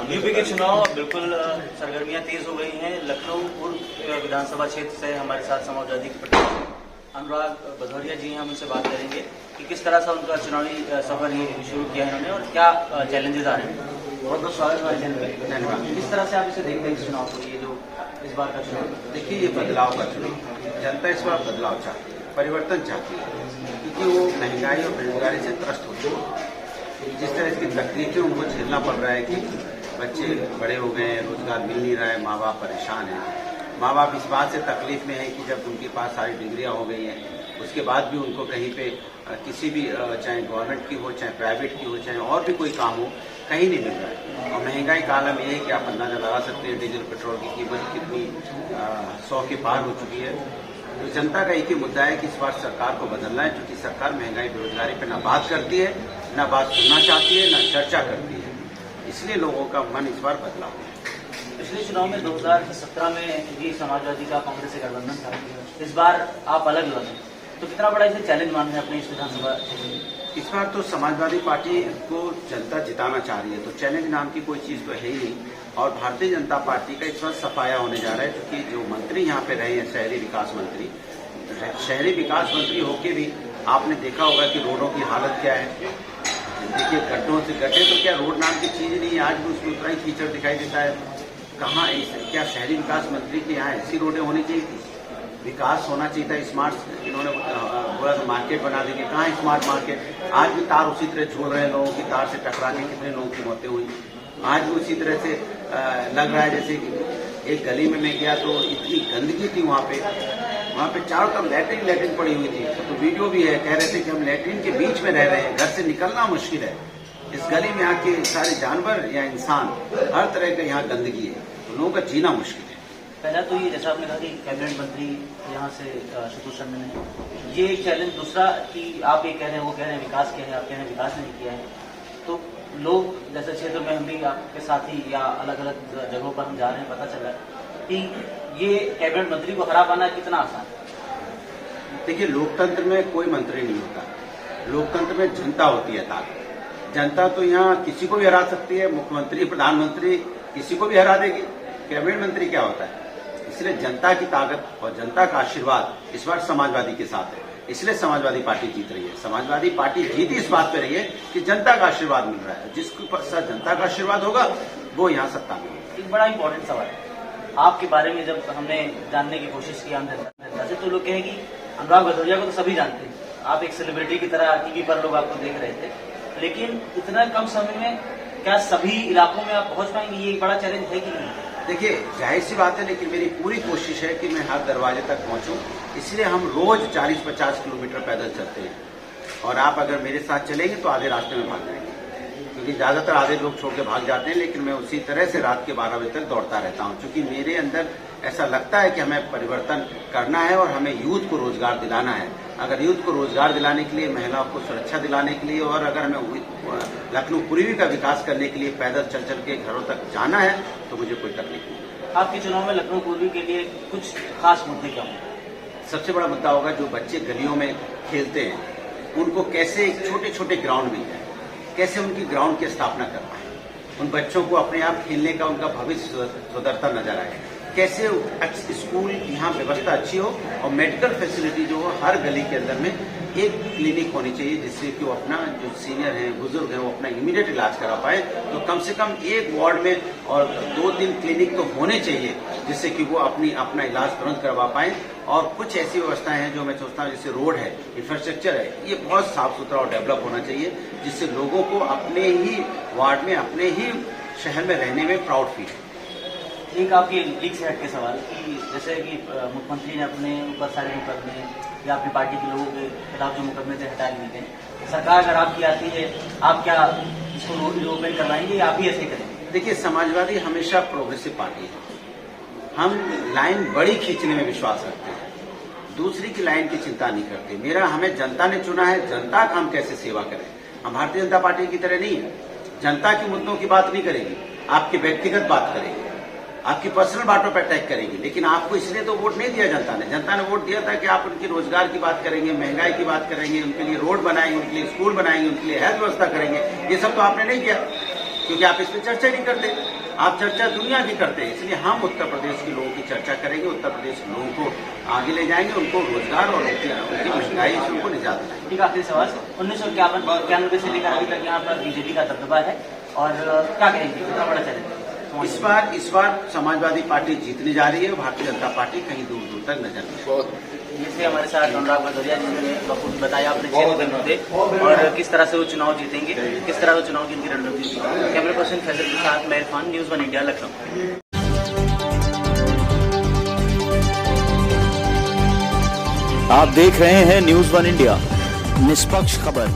UP के चुनाव बिल्कुल सरगर्मियां तेज हो गई हैं। लखनऊ पूर्व विधानसभा क्षेत्र से हमारे साथ समाजवादी पार्टी अनुराग भदौरिया जी हैं, हम उनसे बात करेंगे कि किस तरह से उनका चुनावी सफर ये शुरू किया है इन्होंने और क्या चैलेंजेस आ रहे हैं। बहुत बहुत स्वागत हमारे चैनल में। धन्यवाद। किस तरह से आप इसे देखते हैं इस चुनाव को, ये जो इस बार का चुनाव? देखिए, ये बदलाव का चुनाव, जनता इस बार बदलाव चाहती है, परिवर्तन चाहती है, क्योंकि वो महंगाई और बेरोजगारी से त्रस्त हो चुकी है। जिस तरह की तकलीफें उनको झेलना पड़ रहा है कि बच्चे बड़े हो गए हैं, रोजगार मिल नहीं रहा है, माँ बाप परेशान हैं। माँ बाप इस बात से तकलीफ में है कि जब उनके पास सारी डिग्रियां हो गई हैं, उसके बाद भी उनको कहीं पे किसी भी, चाहे गवर्नमेंट की हो, चाहे प्राइवेट की हो, चाहे और भी कोई काम हो, कहीं नहीं मिल रहा है। और महंगाई का आलम ये है कि आप अंदाजा लगा सकते हैं डीजल पेट्रोल की कीमत कितनी 100 के पार हो चुकी है। तो जनता का एक ही मुद्दा है कि इस बार सरकार को बदलना है, क्योंकि सरकार महंगाई बेरोजगारी पर न बात करती है, न बात सुनना चाहती है, न चर्चा करती है। इसलिए लोगों का मन इस बार बदला हुआ है। पिछले चुनाव में 2017 में भी समाजवादी का कांग्रेस से गठबंधन था, इस बार आप अलग लगे, तो कितना बड़ा इसे चैलेंज मान रहे हैं अपने इस विधानसभा? इस बार तो समाजवादी पार्टी को जनता जिताना चाह रही है, तो चैलेंज नाम की कोई चीज तो है ही नहीं। और भारतीय जनता पार्टी का इस बार सफाया होने जा रहा है, क्योंकि जो मंत्री यहाँ पे रहे हैं शहरी विकास मंत्री होके भी आपने देखा होगा कि रोडों की हालत क्या है। देखिए, गड्ढों से गड्ढे तो क्या रोड नाम की चीज नहीं है, आज भी उसमें उतना ही कीचड़ दिखाई देता है। कहाँ क्या शहरी विकास मंत्री के यहाँ ऐसी रोडें होनी चाहिए थी? विकास होना चाहिए था, स्मार्ट, इन्होंने बोला तो मार्केट बना देंगे, कहाँ स्मार्ट मार्केट? आज भी तार उसी तरह झूल रहे हैं, लोगों की तार से टकरा के कितने लोगों की मौतें हुई। आज भी उसी तरह से लग रहा है जैसे एक गली में मैं गया तो इतनी गंदगी थी वहाँ पे चारों तरफ लैट्रिन पड़ी हुई थी। तो वीडियो भी है, कह रहे थे कि हम लैट्रिन के बीच में रह रहे हैं, घर से निकलना मुश्किल है। इस गली में आके सारे जानवर या इंसान, हर तरह का यहाँ गंदगी है, तो लोगों का जीना मुश्किल है। पहला तो ये जैसा आपने कहा कि कैबिनेट मंत्री यहाँ से शत्रुघ्न शर्मा ने, ये एक चैलेंज। दूसरा कि आप ये कह रहे हैं, वो कह रहे हैं विकास किया है, आप कह रहे हैं विकास नहीं किया है। तो लोग जैसे क्षेत्र में हम भी आपके साथी या अलग अलग जगहों पर हम जा रहे हैं, पता चल रहा है कि ये कैबिनेट मंत्री को हरा पाना कितना आसान है। देखिए, लोकतंत्र में कोई मंत्री नहीं होता, लोकतंत्र में जनता होती है ताकत। जनता तो यहाँ किसी को भी हरा सकती है, मुख्यमंत्री प्रधानमंत्री किसी को भी हरा देगी, कैबिनेट मंत्री क्या होता है? इसलिए जनता की ताकत और जनता का आशीर्वाद इस बार समाजवादी के साथ है, इसलिए समाजवादी पार्टी जीत रही है। समाजवादी पार्टी जीती इस बात पे रही है कि जनता का आशीर्वाद मिल रहा है, जिसके पास जनता का आशीर्वाद होगा वो यहाँ सत्ता में होगा। एक बड़ा इंपॉर्टेंट सवाल है आपके बारे में, जब हमने जानने की कोशिश की आम जनता से, तो लोग कहें कि अनुराग भदौरिया को तो सभी जानते हैं, आप एक सेलिब्रिटी की तरह टीवी पर लोग आपको देख रहे थे, लेकिन इतना कम समय में क्या सभी इलाकों में आप पहुंच पाएंगे? ये एक बड़ा चैलेंज है कि नहीं? देखिए, जाहिर सी बात है, लेकिन मेरी पूरी कोशिश है कि मैं हर दरवाजे तक पहुंचूं। इसलिए हम रोज 40-50 किलोमीटर पैदल चलते हैं, और आप अगर मेरे साथ चलेंगे तो आधे रास्ते में भाग जाएंगे, क्योंकि ज्यादातर आधे लोग छोड़ के भाग जाते हैं। लेकिन मैं उसी तरह से रात के 12 बजे तक दौड़ता रहता हूं, क्योंकि मेरे अंदर ऐसा लगता है कि हमें परिवर्तन करना है और हमें यूथ को रोजगार दिलाना है। अगर यूथ को रोजगार दिलाने के लिए, महिलाओं को सुरक्षा दिलाने के लिए, और अगर हमें लखनऊ पूर्वी का विकास करने के लिए पैदल चल चल के घरों तक जाना है, तो मुझे कोई तकलीफ नहीं। आपके चुनाव में लखनऊ पूर्वी के लिए कुछ खास मुद्दे क्या होंगे? सबसे बड़ा मुद्दा होगा जो बच्चे गलियों में खेलते हैं, उनको कैसे छोटे छोटे ग्राउंड मिल जाए, कैसे उनकी ग्राउंड की स्थापना कर पाए, उन बच्चों को अपने आप खेलने का उनका भविष्य सुधरता नजर आए, कैसे स्कूल यहाँ व्यवस्था अच्छी हो, और मेडिकल फैसिलिटी जो हो हर गली के अंदर में एक क्लिनिक होनी चाहिए, जिससे कि वो अपना जो सीनियर हैं, बुजुर्ग हैं, वो अपना इमीडिएट इलाज करा पाए। तो कम से कम एक वार्ड में और 2-3 क्लिनिक तो होने चाहिए, जिससे कि वो अपना इलाज तुरंत करवा पाए। और कुछ ऐसी व्यवस्थाएं हैं जो मैं सोचता हूँ, जैसे रोड है, इंफ्रास्ट्रक्चर है, ये बहुत साफ सुथरा और डेवलप होना चाहिए, जिससे लोगों को अपने ही वार्ड में, अपने ही शहर में रहने में प्राउड फील। एक आपके लीक से हट के सवाल कि जैसे कि मुख्यमंत्री ने अपने ऊपर सारे मुकदमे या अपनी पार्टी के लोगों के खिलाफ जो मुकदमे थे हटा लिए थे, सरकार अगर आपकी आती है, आप क्या इसको रिओपन करवाएंगे या आप ही ऐसे करेंगे? देखिए, समाजवादी हमेशा प्रोग्रेसिव पार्टी है, हम लाइन बड़ी खींचने में विश्वास रखते हैं, दूसरी की लाइन की चिंता नहीं करते। हमें जनता ने चुना है, जनता का हम कैसे सेवा करें। हम भारतीय जनता पार्टी की तरह नहीं है, जनता के मुद्दों की बात नहीं करेगी, आपकी व्यक्तिगत बात करेगी, आपकी पर्सनल बातों पर अटैक करेगी। लेकिन आपको इसलिए तो वोट नहीं दिया जनता ने वोट दिया था कि आप उनकी रोजगार की बात करेंगे, महंगाई की बात करेंगे, उनके लिए रोड बनाएंगे, उनके लिए स्कूल बनाएंगे, उनके लिए हेल्थ व्यवस्था करेंगे। ये सब तो आपने नहीं किया। क्योंकि आप इस पर चर्चा नहीं करते, आप चर्चा दुनिया की करते हैं। इसलिए हम उत्तर प्रदेश के लोगों की चर्चा करेंगे, उत्तर प्रदेश के लोगों को आगे ले जाएंगे, उनको रोजगार और उनकी महंगाई से उनको निजात दिलाएंगे। ठीक है, आखिरी सवाल, 1991 से लेकर अभी तक यहाँ पर बीजेपी का दबदबा है और क्या कहेंगे, कितना बड़ा चैलेंज है? इस बार समाजवादी पार्टी जीतने जा रही है, भारतीय जनता पार्टी कहीं दूर दूर तक नजर नहीं। जिससे हमारे साथ अनुराग भदौरिया जिन्होंने बहुत बताया अपने क्षेत्र के मुद्दे और किस तरह से वो चुनाव जीतेंगे, किस तरह से चुनाव की इनकी रणनीति होगी। कैमरा पर्सन फैजल के साथ मैं इरफान, न्यूज़ 1 इंडिया, लखनऊ। आप देख रहे हैं न्यूज़ 1 इंडिया, निष्पक्ष खबर।